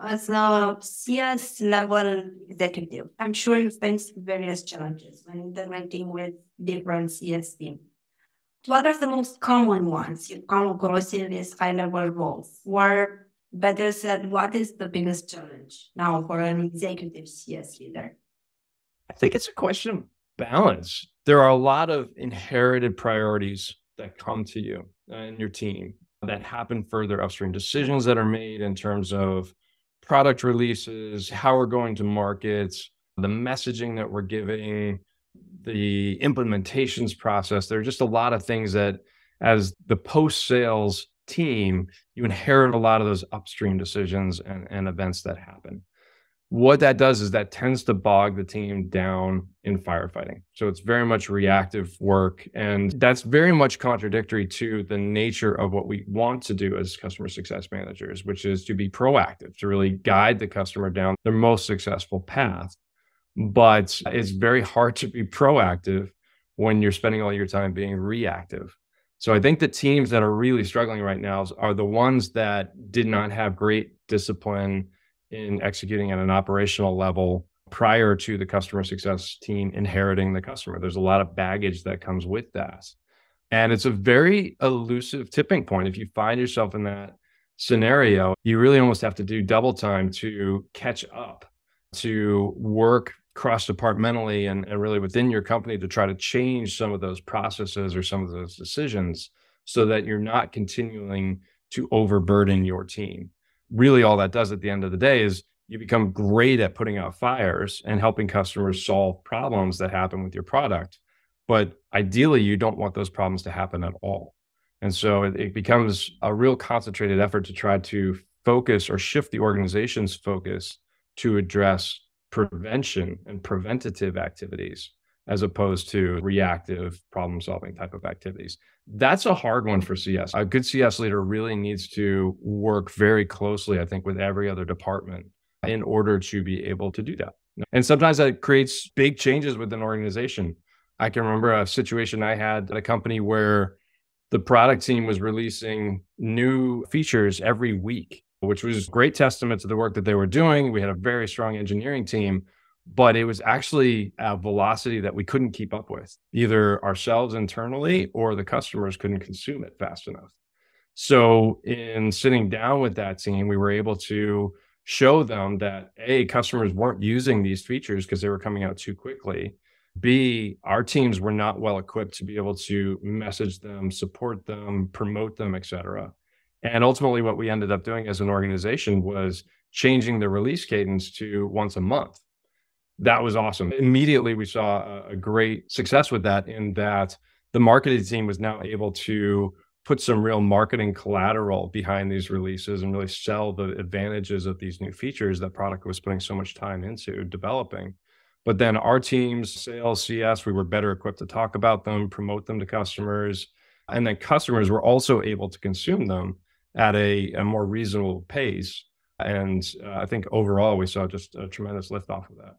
As a CS level executive, I'm sure you face various challenges when interacting with different CS teams. What are the most common ones you come across in these high level roles? Or better said, what is the biggest challenge now for an executive CS leader? I think it's a question of balance. There are a lot of inherited priorities that come to you and your team that happen further upstream. Decisions that are made in terms of product releases, how we're going to market, the messaging that we're giving, the implementations process. There are just a lot of things that, as the post sales team, you inherit a lot of those upstream decisions and events that happen. What that does is that tends to bog the team down in firefighting. So it's very much reactive work. And that's very much contradictory to the nature of what we want to do as customer success managers, which is to be proactive, to really guide the customer down their most successful path. But it's very hard to be proactive when you're spending all your time being reactive. So I think the teams that are really struggling right now are the ones that did not have great discipline in executing at an operational level prior to the customer success team inheriting the customer. There's a lot of baggage that comes with that. And it's a very elusive tipping point. If you find yourself in that scenario, you really almost have to do double time to catch up, to work cross departmentally and really within your company to try to change some of those processes or some of those decisions so that you're not continuing to overburden your team. Really, all that does at the end of the day is you become great at putting out fires and helping customers solve problems that happen with your product. But ideally, you don't want those problems to happen at all. And so it becomes a real concentrated effort to try to focus or shift the organization's focus to address prevention and preventative activities as opposed to reactive problem solving type of activities. That's a hard one for CS. A good CS leader really needs to work very closely, I think, with every other department in order to be able to do that. And sometimes that creates big changes within an organization. I can remember a situation I had at a company where the product team was releasing new features every week, which was a great testament to the work that they were doing. We had a very strong engineering team, but it was actually a velocity that we couldn't keep up with, either ourselves internally or the customers couldn't consume it fast enough. So in sitting down with that team, we were able to show them that A, customers weren't using these features because they were coming out too quickly. B, our teams were not well equipped to be able to message them, support them, promote them, et cetera. And ultimately, what we ended up doing as an organization was changing the release cadence to once a month. That was awesome. Immediately, we saw a great success with that, in that the marketing team was now able to put some real marketing collateral behind these releases and really sell the advantages of these new features that product was putting so much time into developing. But then our teams, sales, CS, we were better equipped to talk about them, promote them to customers. And then customers were also able to consume them at a more reasonable pace. And I think overall, we saw just a tremendous lift off of that.